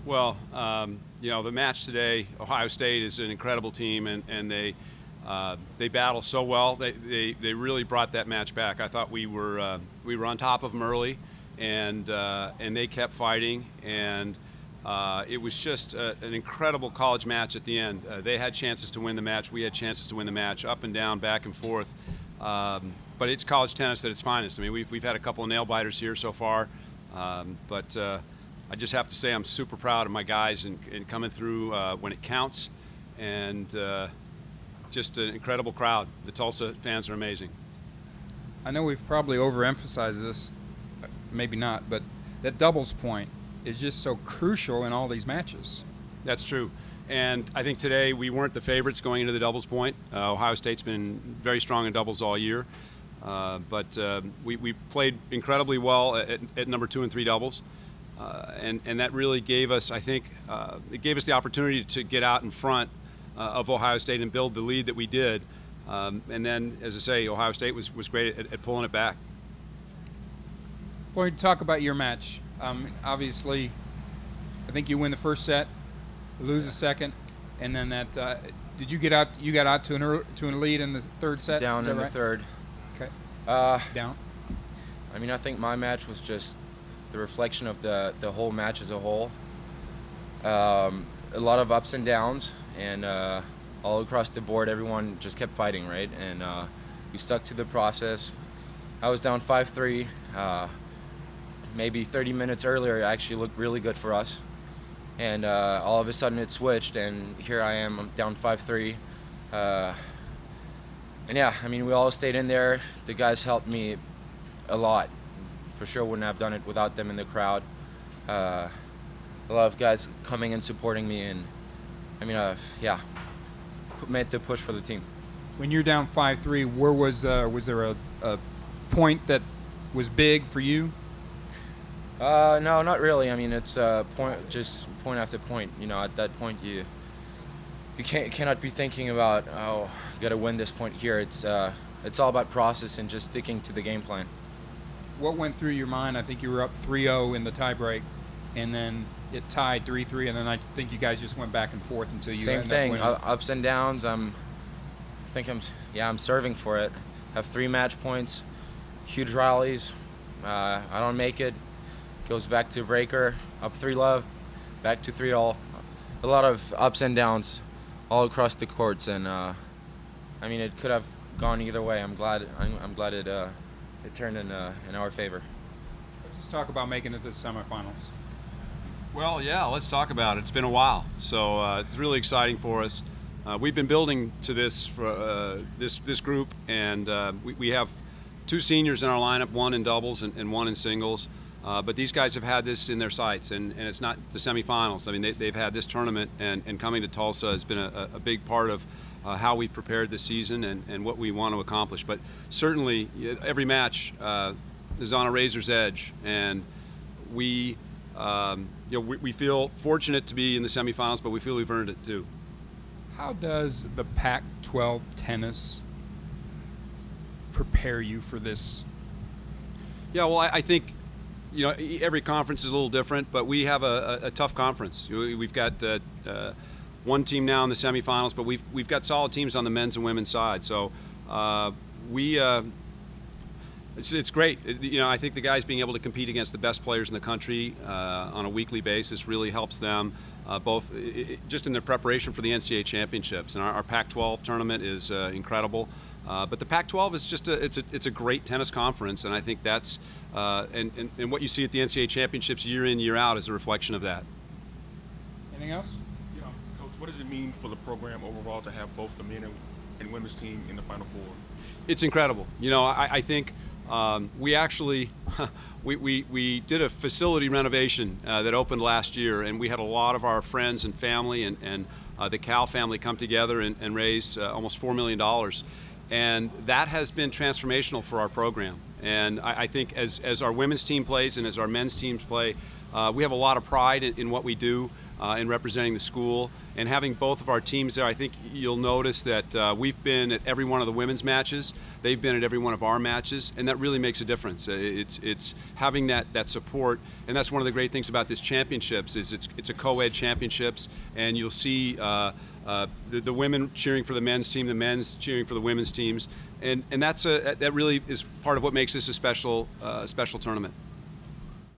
Well, the match today, Ohio State is an incredible team, and they battle so well. They really brought that match back. I thought we were on top of them early, and they kept fighting, and it was just an incredible college match at the end. They had chances to win the match. We had chances to win the match, up and down, back and forth. But it's college tennis at its finest. I mean, we've had a couple of nail biters here so far, but I just have to say I'm super proud of my guys and coming through when it counts, and just an incredible crowd. The Tulsa fans are amazing. I know we've probably overemphasized this, maybe not, but that doubles point is just so crucial in all these matches. That's true. And I think today we weren't the favorites going into the doubles point. Ohio State's been very strong in doubles all year. But we played incredibly well at number 2 and 3 doubles. And that really gave us, I think, it gave us the opportunity to get out in front of Ohio State and build the lead that we did. And then, as I say, Ohio State was great at pulling it back. Before we talk about your match, obviously, I think you win the first set, lose the second, and then that. Did you get out? You got out to a lead in the third set. Down in the third. Okay. Down. I mean, I think my match was just the reflection of the whole match as a whole. A lot of ups and downs, and all across the board, everyone just kept fighting, right? And we stuck to the process. I was down 5-3. Maybe 30 minutes earlier, it actually looked really good for us. And all of a sudden it switched, and here I am, I'm down 5-3. And yeah, I mean, we all stayed in there. The guys helped me a lot. For sure wouldn't have done it without them in the crowd. A lot of guys coming and supporting me, and I mean, yeah, made the push for the team. When you're down 5-3, where was there a point that was big for you? No, not really. I mean, it's just point after point. You know, at that point, you cannot be thinking about, oh, got to win this point here. It's all about process and just sticking to the game plan. What went through your mind? I think you were up 3-0 in the tiebreak, and then it tied 3-3, and then I think you guys just went back and forth until you Same thing, ups and downs. I'm serving for it. Have 3 match points, huge rallies. I don't make it. Goes back to breaker, up 3-love, back to 3-all. A lot of ups and downs all across the courts, and I mean, it could have gone either way. I'm glad it turned in our favor. Let's just talk about making it to the semifinals. Well, yeah, let's talk about it. It's been a while, so it's really exciting for us. We've been building to this for this group, and we have 2 seniors in our lineup, 1 in doubles and 1 in singles. But these guys have had this in their sights, and it's not the semifinals. I mean, they've had this tournament, and coming to Tulsa has been a big part of how we've prepared this season and what we want to accomplish. But certainly, every match is on a razor's edge, and we feel fortunate to be in the semifinals, but we feel we've earned it too. How does the Pac-12 tennis prepare you for this? Yeah, well, I think, every conference is a little different, but we have a tough conference. We've got one team now in the semifinals, but we've got solid teams on the men's and women's side. So it's great. I think the guys being able to compete against the best players in the country on a weekly basis really helps them both just in their preparation for the NCAA championships. And our Pac-12 tournament is incredible. But the Pac-12 is just it's a great tennis conference, and I think that's and what you see at the NCAA championships year in, year out is a reflection of that. Anything else? Yeah, Coach, what does it mean for the program overall to have both the men and women's team in the Final Four? It's incredible. I think we actually we did a facility renovation that opened last year, and we had a lot of our friends and family and the Cal family come together and raise almost $4 million. And that has been transformational for our program. And I think as our women's team plays and as our men's teams play, we have a lot of pride in what we do. in representing the school. And having both of our teams there, I think you'll notice that we've been at every one of the women's matches. They've been at every one of our matches, and that really makes a difference. It's having that support, and that's one of the great things about this championships is it's a co-ed championships, and you'll see the women cheering for the men's team, the men's cheering for the women's teams, and that really is part of what makes this a special tournament.